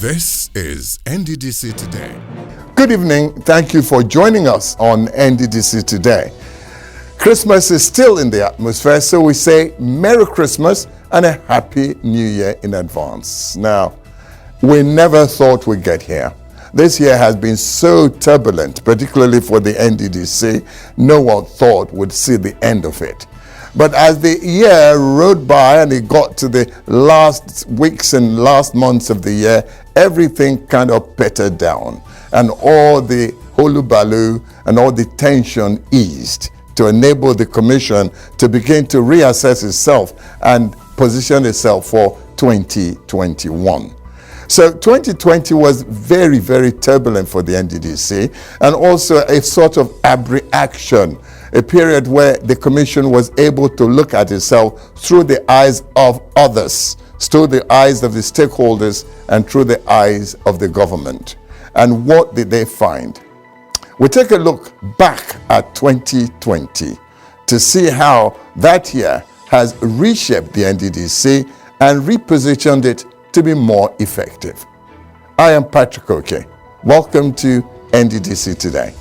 This is NDDC Today. Good evening. Thank you for joining us on NDDC Today. Christmas is still in the atmosphere, so we say Merry Christmas and a Happy New Year in advance. Now, we never thought we'd get here. This year has been so turbulent, particularly for the NDDC. No one thought we'd see the end of it. But as the year rode by and it got to the last weeks and last months of the year, everything kind of petered down. And all the hullabaloo and all the tension eased to enable the Commission to begin to reassess itself and position itself for 2021. So 2020 was very, very turbulent for the NDDC, and also a sort of abreaction, a period where the Commission was able to look at itself through the eyes of others, through the eyes of the stakeholders, and through the eyes of the government. And what did they find? We take a look back at 2020 to see how that year has reshaped the NDDC and repositioned it to be more effective. I am Patrick Oke. Welcome to NDDC Today.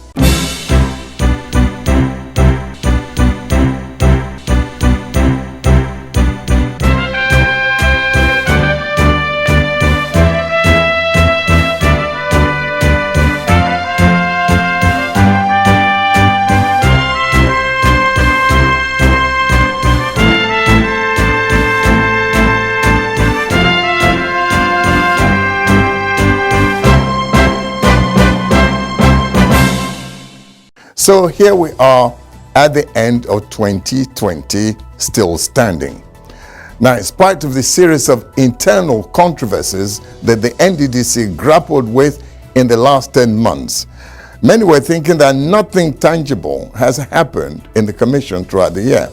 So here we are at the end of 2020, still standing. Now, in spite of the series of internal controversies that the NDDC grappled with in the last 10 months, many were thinking that nothing tangible has happened in the Commission throughout the year.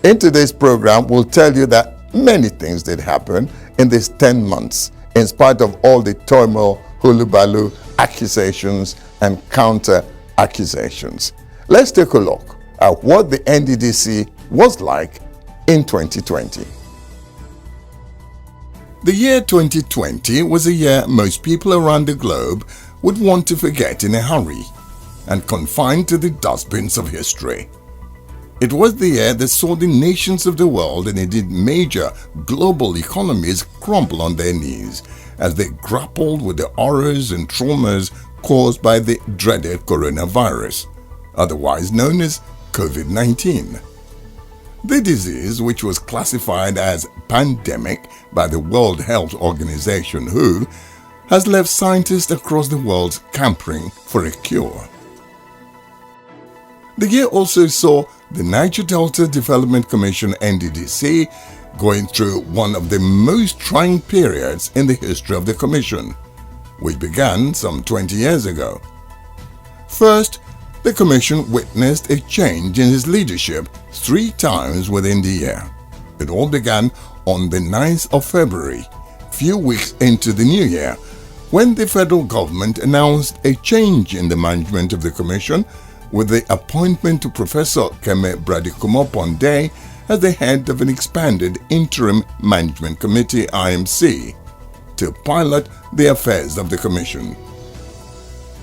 In today's program, we'll tell you that many things did happen in these 10 months, in spite of all the turmoil, hullabaloo, accusations, and counter-accusations. Let's take a look at what the NDDC was like in 2020. The year 2020 was a year most people around the globe would want to forget in a hurry and confine to the dustbins of history. It was the year that saw the nations of the world and indeed major global economies crumble on their knees as they grappled with the horrors and traumas caused by the dreaded coronavirus, otherwise known as COVID-19. The disease, which was classified as pandemic by the World Health Organization (WHO), has left scientists across the world scampering for a cure. The year also saw the Niger Delta Development Commission (NDDC) going through one of the most trying periods in the history of the Commission, which began some 20 years ago. First, the Commission witnessed a change in its leadership 3 times within the year. It all began on the 9th of February, few weeks into the new year, when the federal government announced a change in the management of the Commission with the appointment of Professor Keme Bradikumopondé as the head of an expanded Interim Management Committee (IMC) to pilot the affairs of the Commission.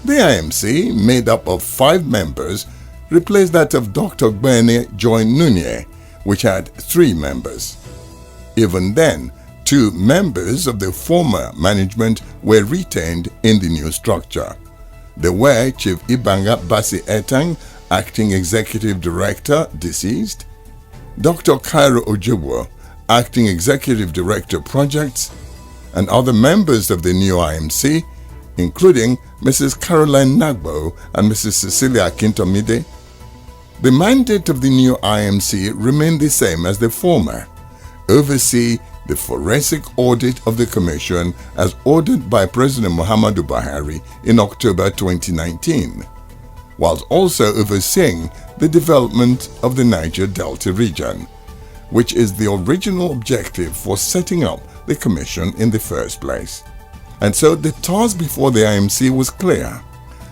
The IMC, made up of 5 members, replaced that of Dr. Gbene Joy Nunye, which had 3 members. Even then, 2 members of the former management were retained in the new structure. They were Chief Ibanga Basi Etang, Acting Executive Director, deceased, Dr. Cairo Ojibwa, Acting Executive Director Projects, and other members of the new IMC, including Mrs. Caroline Nagbo and Mrs. Cecilia Akintomide. The mandate of the new IMC remained the same as the former: oversee the forensic audit of the Commission as ordered by President Muhammadu Buhari in October 2019, whilst also overseeing the development of the Niger Delta region, which is the original objective for setting up the Commission in the first place. And so the task before the IMC was clear: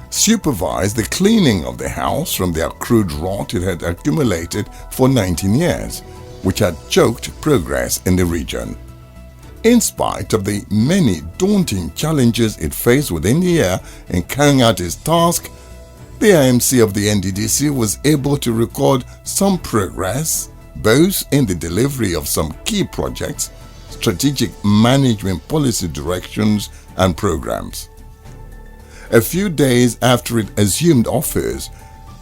supervise the cleaning of the house from the accrued rot it had accumulated for 19 years, which had choked progress in the region. In spite of the many daunting challenges it faced within the year in carrying out its task, the IMC of the NDDC was able to record some progress both in the delivery of some key projects, strategic management policy directions and programs. A few days after it assumed office,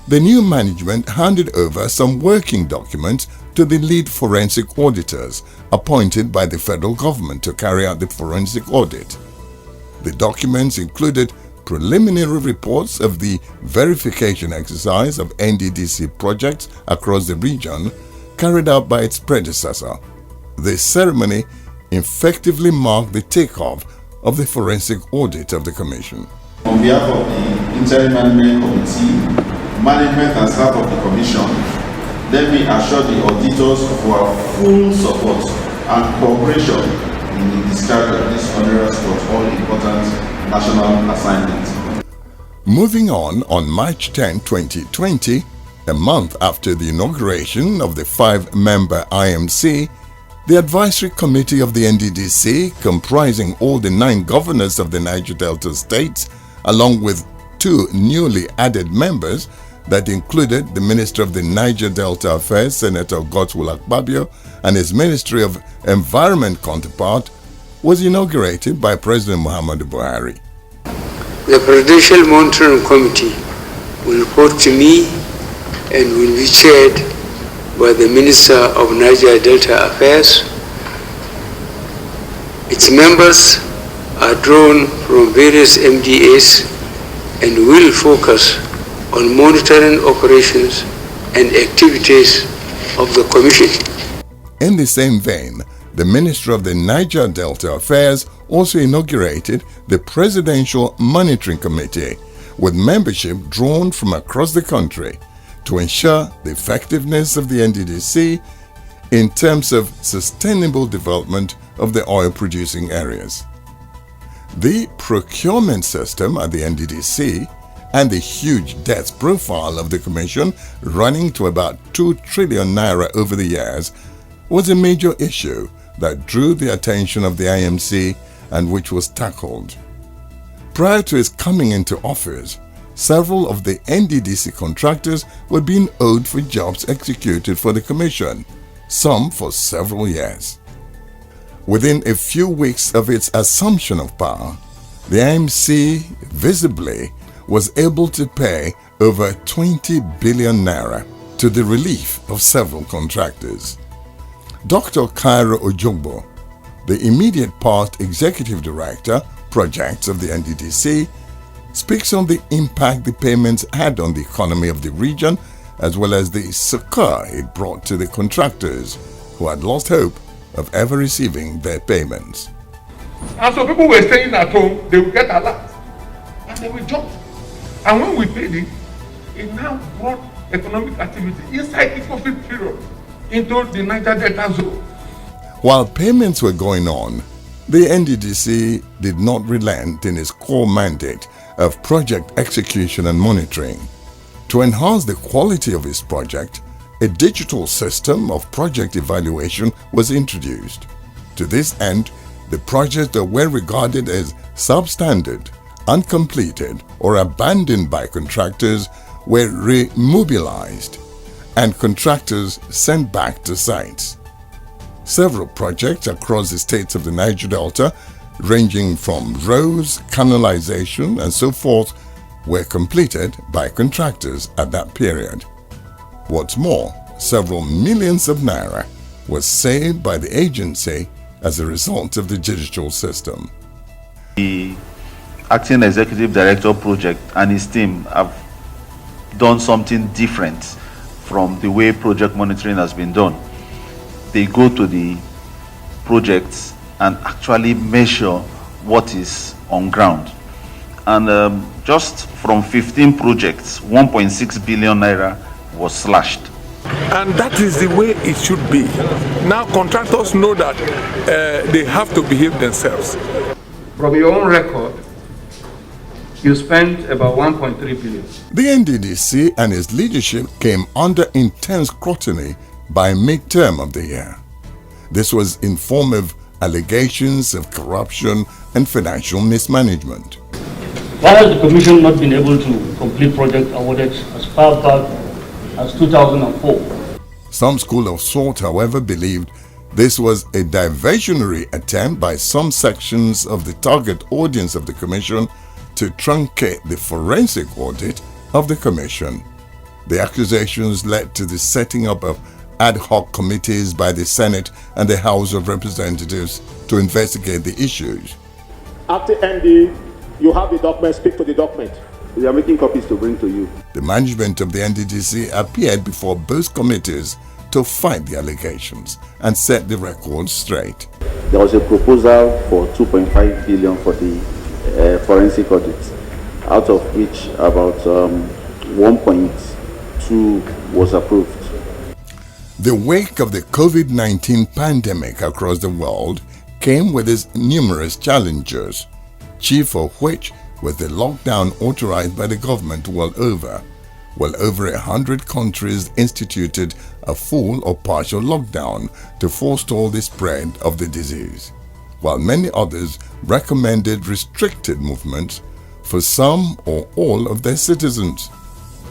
the new management handed over some working documents to the lead forensic auditors appointed by the federal government to carry out the forensic audit. The documents included preliminary reports of the verification exercise of NDDC projects across the region carried out by its predecessor. This ceremony effectively marked the takeoff of the forensic audit of the Commission. On behalf of the Interim Management Committee, management and staff of the Commission, let me assure the auditors of our full support and cooperation in the discharge of this onerous but all-important national assignment. Moving on March 10, 2020, a month after the inauguration of the 5-member IMC, the Advisory Committee of the NDDC, comprising all the 9 governors of the Niger Delta states, along with 2 newly added members that included the Minister of the Niger Delta Affairs, Senator Godswill Akpabio, and his Ministry of Environment counterpart, was inaugurated by President Muhammadu Buhari. The Presidential Monitoring Committee will report to me and will be chaired by the Minister of Niger Delta Affairs. Its members are drawn from various MDAs and will focus on monitoring operations and activities of the Commission. In the same vein, the Minister of the Niger Delta Affairs also inaugurated the Presidential Monitoring Committee, with membership drawn from across the country to ensure the effectiveness of the NDDC in terms of sustainable development of the oil-producing areas. The procurement system at the NDDC and the huge debt profile of the Commission, running to about 2 trillion naira over the years, was a major issue that drew the attention of the IMC and which was tackled. Prior to its coming into office, several of the NDDC contractors were being owed for jobs executed for the Commission, some for several years. Within a few weeks of its assumption of power, the IMC visibly was able to pay over 20 billion naira to the relief of several contractors. Dr. Cairo Ojogbo, the immediate past Executive Director, Projects of the NDDC, speaks on the impact the payments had on the economy of the region, as well as the succor it brought to the contractors who had lost hope of ever receiving their payments. And so people were staying at home, they would get alert and they will jump. And when we paid it now brought economic activity inside the COVID period into the Niger Delta zone. While payments were going on, the NDDC did not relent in its core mandate of project execution and monitoring. To enhance the quality of its project, a digital system of project evaluation was introduced. To this end, the projects that were regarded as substandard, uncompleted, or abandoned by contractors were remobilized and contractors sent back to sites. Several projects across the states of the Niger Delta, ranging from roads, canalization, and so forth, were completed by contractors at that period. What's more, several millions of naira was saved by the agency as a result of the digital system. The Acting Executive Director Project and his team have done something different from the way project monitoring has been done. They go to the projects and actually measure what is on ground. And just from 15 projects, 1.6 billion naira was slashed. And that is the way it should be. Now contractors know that they have to behave themselves. From your own record, you spent about 1.3 billion. The NDDC and its leadership came under intense scrutiny by midterm of the year. This was in form of allegations of corruption and financial mismanagement. Why has the Commission not been able to complete projects awarded as far back as 2004? Some school of thought, however, believed this was a diversionary attempt by some sections of the target audience of the Commission to truncate the forensic audit of the Commission. The accusations led to the setting up of ad hoc committees by the Senate and the House of Representatives to investigate the issues. After MD, you have the document, speak to the document. We are making copies to bring to you. The management of the NDDC appeared before both committees to fight the allegations and set the record straight. There was a proposal for 2.5 billion for the forensic audit, out of which about 1.2 was approved. The wake of the COVID-19 pandemic across the world came with its numerous challenges, chief of which was the lockdown authorized by the government world over. Well, over 100 countries instituted a full or partial lockdown to forestall the spread of the disease, while many others recommended restricted movements for some or all of their citizens.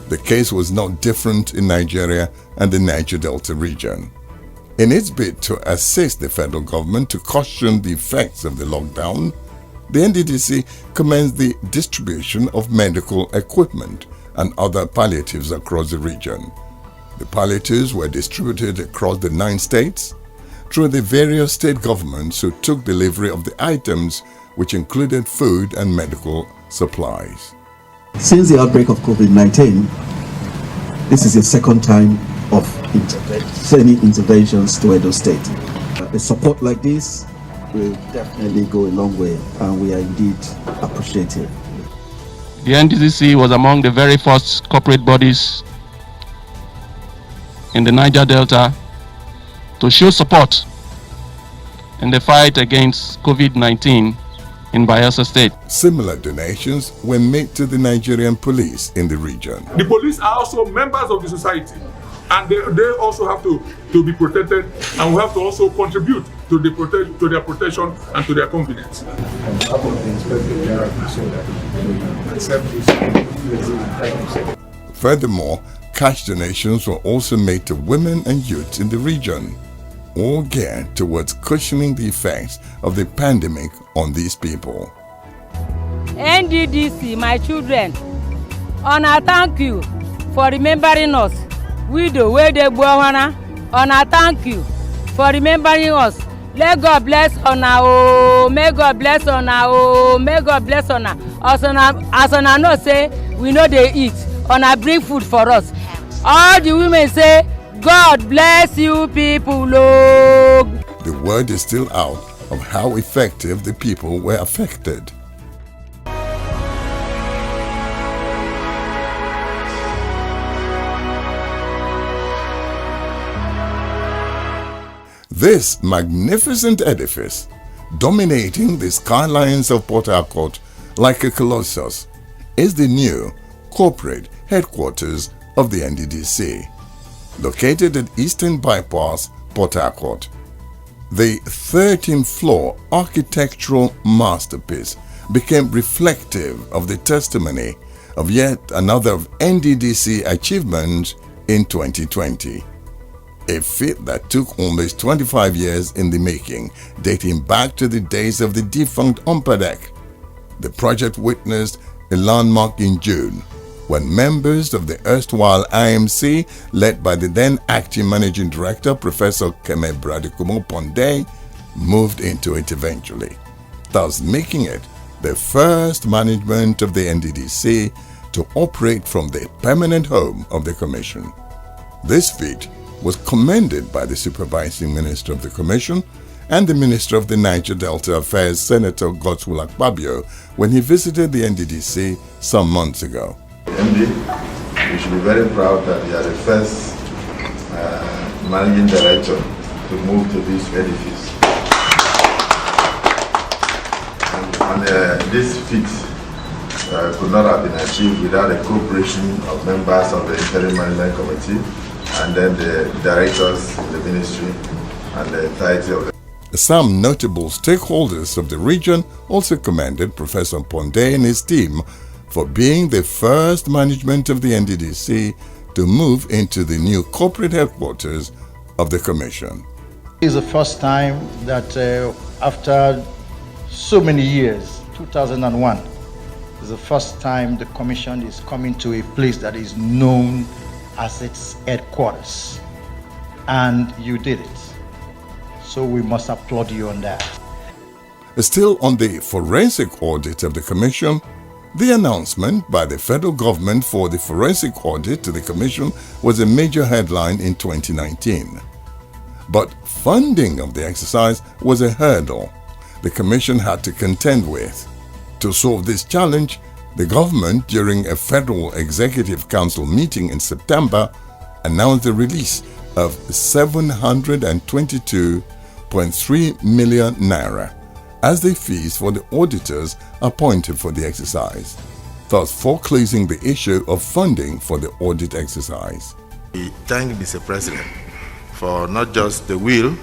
The case was not different in Nigeria and the Niger Delta region. In its bid to assist the federal government to cushion the effects of the lockdown, the NDDC commenced the distribution of medical equipment and other palliatives across the region. The palliatives were distributed across the 9 states through the various state governments who took delivery of the items, which included food and medical supplies. Since the outbreak of COVID-19, this is the second time of sending interventions to Edo State. A support like this will definitely go a long way, and we are indeed appreciative. The NDDC was among the very first corporate bodies in the Niger Delta to show support in the fight against COVID-19 in Bayelsa State. Similar donations were made to the Nigerian police in the region. The police are also members of the society, and they also have to be protected, and we have to also contribute to their protection and to their confidence. Furthermore, cash donations were also made to women and youth in the region, all geared towards cushioning the effects of the pandemic on these people. NDDC, my children, Honor, thank you for remembering us. Widow, where the Buawana, Honor, thank you for remembering us. Let God bless Honor, oh, may God bless Honor, oh, may God bless Honor. As Honor know say, we know they eat. Honor bring food for us. All the women say, God bless you people, oh. The word is still out of how effective the people were affected. This magnificent edifice, dominating the skylines of Port Harcourt like a colossus, is the new corporate headquarters of the NDDC, located at Eastern Bypass, Port Harcourt. The 13th floor architectural masterpiece became reflective of the testimony of yet another of NDDC achievements in 2020. A feat that took almost 25 years in the making, dating back to the days of the defunct Umpadek. The project witnessed a landmark in June, when members of the erstwhile IMC, led by the then acting managing director, Professor Keme Bradikumo Ponde, moved into it eventually, thus making it the first management of the NDDC to operate from the permanent home of the Commission. This feat was commended by the supervising minister of the Commission and the Minister of the Niger Delta Affairs, Senator Godswill Akpabio, when he visited the NDDC some months ago. MD, we should be very proud that you are the first managing director to move to this edifice. And this feat could not have been achieved without the cooperation of members of the Interim Management Committee and then the directors in the ministry and the entirety of the... Some notable stakeholders of the region also commended Professor Ponde and his team for being the first management of the NDDC to move into the new corporate headquarters of the Commission. It's the first time that after so many years, 2001, is the first time the Commission is coming to a place that is known as its headquarters. And you did it. So we must applaud you on that. Still on the forensic audit of the Commission, the announcement by the federal government for the forensic audit to the Commission was a major headline in 2019. But funding of the exercise was a hurdle the Commission had to contend with. To solve this challenge, the government, during a Federal Executive Council meeting in September, announced the release of 722.3 million naira as the fees for the auditors appointed for the exercise, thus foreclosing the issue of funding for the audit exercise. We thank Mr. President for not just the will,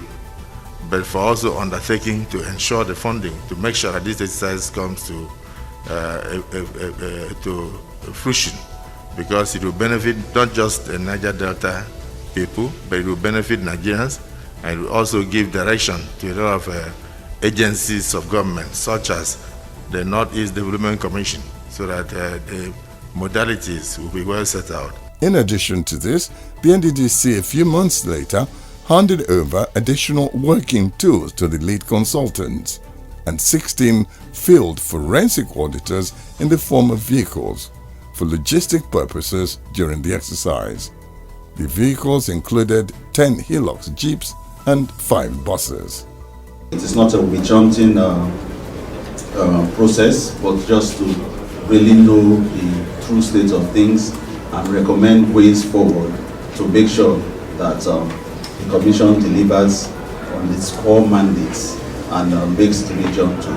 but for also undertaking to ensure the funding to make sure that this exercise comes to fruition, because it will benefit not just the Niger Delta people, but it will benefit Nigerians, and it will also give direction to a lot of agencies of government, such as the Northeast Development Commission, so that the modalities will be well set out. In addition to this, the NDDC a few months later handed over additional working tools to the lead consultants and 16 field forensic auditors in the form of vehicles for logistic purposes during the exercise. The vehicles included 10 Hilux Jeeps and 5 buses. It is not a witch-hunting process, but just to really know the true state of things and recommend ways forward to make sure that the Commission delivers on its core mandates and makes the region to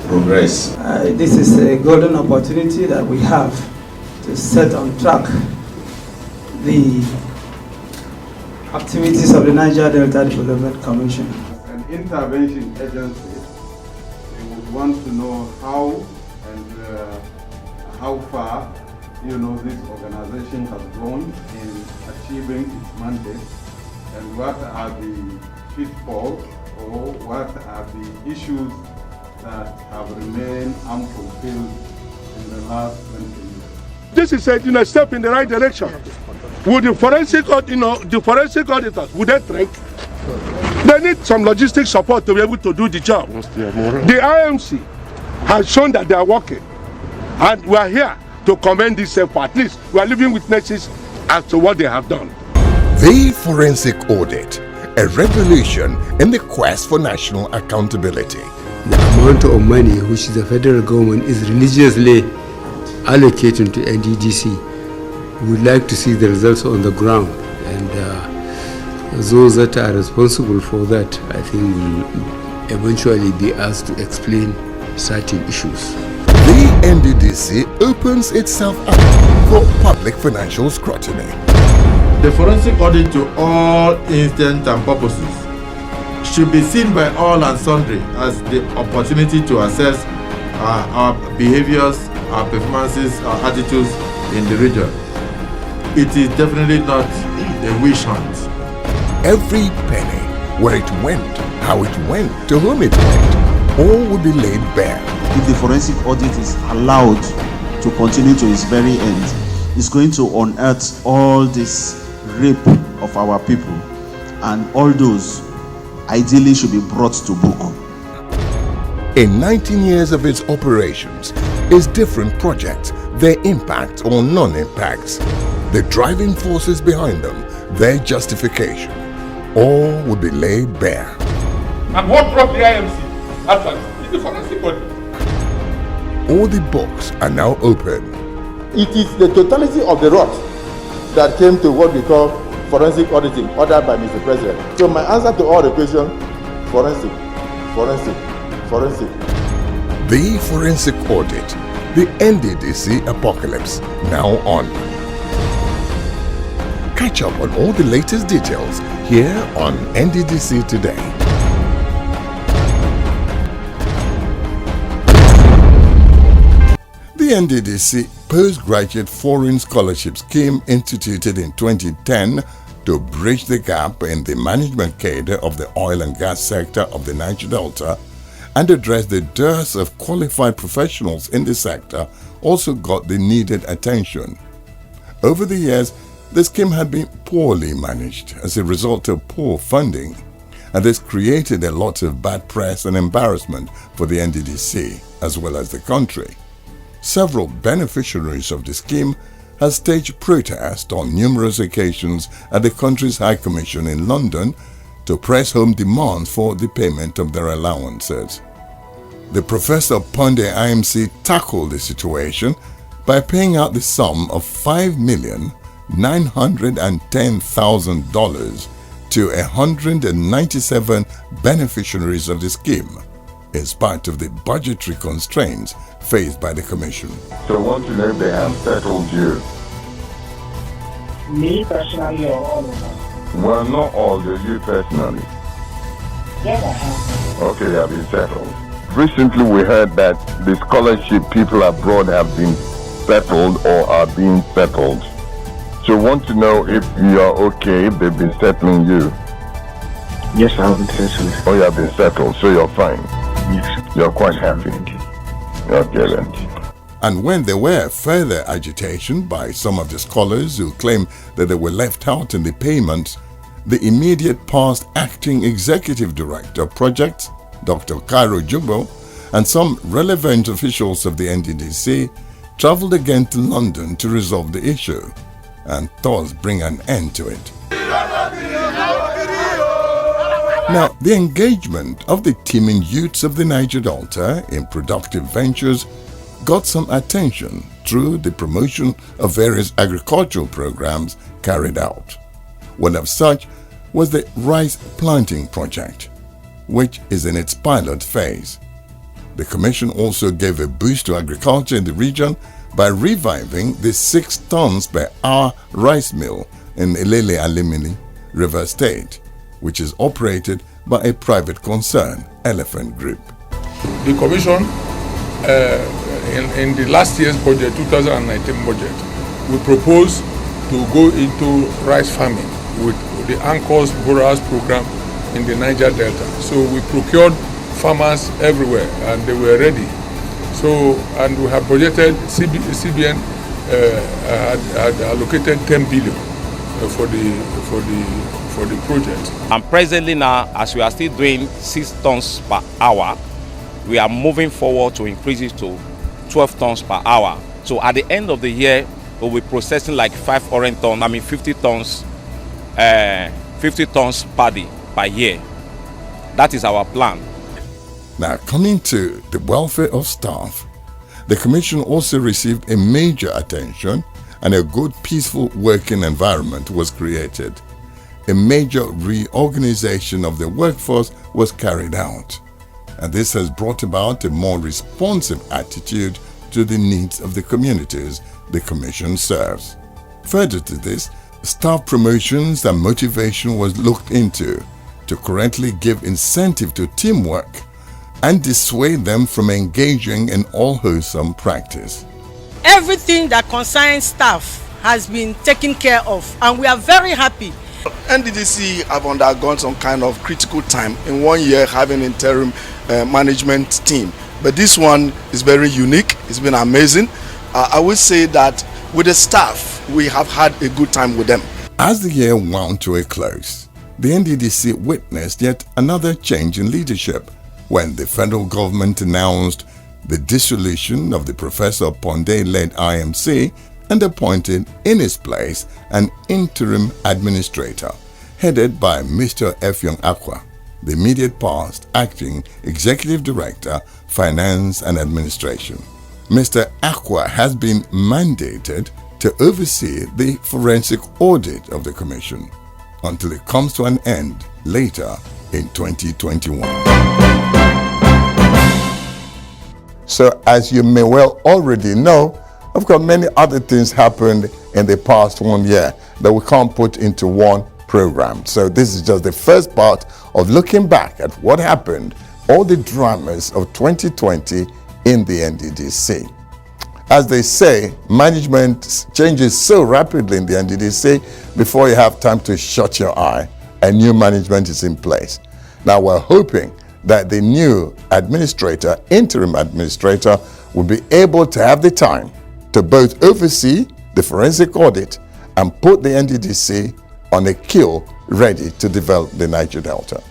progress. This is a golden opportunity that we have to set on track the activities of the Niger Delta Development Commission. An intervention agency, we would want to know how and how far this organization has gone in achieving its mandate, and what are the pitfalls or what are the issues that have remained unfulfilled in the last 20 years. This is a step in the right direction. Would the forensic auditors, would they trek? They need some logistic support to be able to do the job. The IMC has shown that they are working, and we are here to commend this effort. At least we are living witnesses as to what they have done. The forensic audit, a revolution in the quest for national accountability. The amount of money which the federal government is religiously allocating to NDDC, we would like to see the results on the ground, and those that are responsible for that, I think, will eventually be asked to explain certain issues. The NDDC opens itself up for public financial scrutiny. The forensic audit to all intents and purposes should be seen by all and sundry as the opportunity to assess our behaviors, our performances, our attitudes in the region. It is definitely not a wish hunt. Every penny, where it went, how it went, to whom it went, all will be laid bare. If the forensic audit is allowed to continue to its very end, it's going to unearth all this rape of our people, and all those ideally should be brought to book. In 19 years of its operations, its different projects, their impact or non-impacts, the driving forces behind them, their justification, all will be laid bare. And what brought the IMC? Actually, it's the forensic audit. All the books are now open. It is the totality of the rot that came to what we call forensic auditing, ordered by Mr. President. So my answer to all the questions, forensic, forensic, forensic. The forensic audit, the NDDC apocalypse, now on. Catch up on all the latest details here on NDDC Today. The NDDC Postgraduate Foreign Scholarship Scheme, instituted in 2010 to bridge the gap in the management cadre of the oil and gas sector of the Niger Delta and address the dearth of qualified professionals in the sector, also got the needed attention. Over the years, the scheme had been poorly managed as a result of poor funding, and this created a lot of bad press and embarrassment for the NDDC as well as the country. Several beneficiaries of the scheme have staged protest on numerous occasions at the country's High Commission in London to press home demands for the payment of their allowances. The Professor Ponde IMC tackled the situation by paying out the sum of $5,910,000 to 197 beneficiaries of the scheme, in spite of the budgetary constraints faced by the Commission. So I want to know if they have settled you. Me personally or all of us? Well, not all, just you personally. Yes, I have. Okay, they have been settled. Recently we heard that the scholarship people abroad have been settled or are being settled. So I want to know if you are okay, if they've been settling you. Yes, I have been settled. Oh, you have been settled, so you're fine. Yes. You're quite happy. Okay then. And when there were further agitation by some of the scholars who claimed that they were left out in the payments, the immediate past acting executive director of projects, Dr. Cairo Jugbo, and some relevant officials of the NDDC traveled again to London to resolve the issue and thus bring an end to it. Now, the engagement of the teeming youths of the Niger Delta in productive ventures got some attention through the promotion of various agricultural programs carried out. One of such was the rice planting project, which is in its pilot phase. The Commission also gave a boost to agriculture in the region by reviving the 6 tons per hour rice mill in Ilele Alimili, Rivers State, which is operated by a private concern, Elephant Group. The Commission, in the last year's budget, 2019 budget, we proposed to go into rice farming with the Anchors Borers program in the Niger Delta. So we procured farmers everywhere and they were ready. So, and we have budgeted, CBN had allocated 10 billion for the project. And presently now, as we are still doing 6 tons per hour, we are moving forward to increase it to 12 tons per hour. So at the end of the year, we'll be processing like 50 tons paddy per year. That is our plan. Now, coming to the welfare of staff, the Commission also received a major attention and a good peaceful working environment was created. A major reorganization of the workforce was carried out, and this has brought about a more responsive attitude to the needs of the communities the Commission serves. Further to this, staff promotions and motivation was looked into to correctly give incentive to teamwork and dissuade them from engaging in unwholesome practice. Everything that concerns staff has been taken care of, and we are very happy. NDDC have undergone some kind of critical time in 1 year having interim management team, but this one is very unique. It's been amazing. I would say that with the staff, we have had a good time with them. As the year wound to a close, the NDDC witnessed yet another change in leadership when the federal government announced the dissolution of the Professor Ponde-led IMC and appointed in his place an interim administrator headed by Mr. Effiong Akwa, the immediate past acting executive director, finance and administration. Mr. Akwa has been mandated to oversee the forensic audit of the Commission until it comes to an end later in 2021. So, as you may well already know, of course, many other things happened in the past 1 year that we can't put into one program. So this is just the first part of looking back at what happened, all the dramas of 2020 in the NDDC. As they say, management changes so rapidly in the NDDC, before you have time to shut your eye, a new management is in place. Now we're hoping that the new administrator, interim administrator, will be able to have the time to both oversee the forensic audit and put the NDDC on a keel ready to develop the Niger Delta.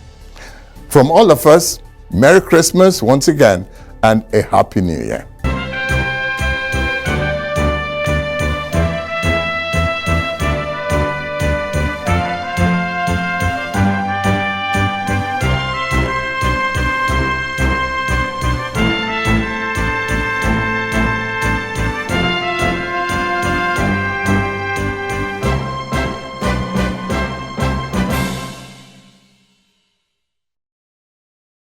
From all of us, Merry Christmas once again and a Happy New Year.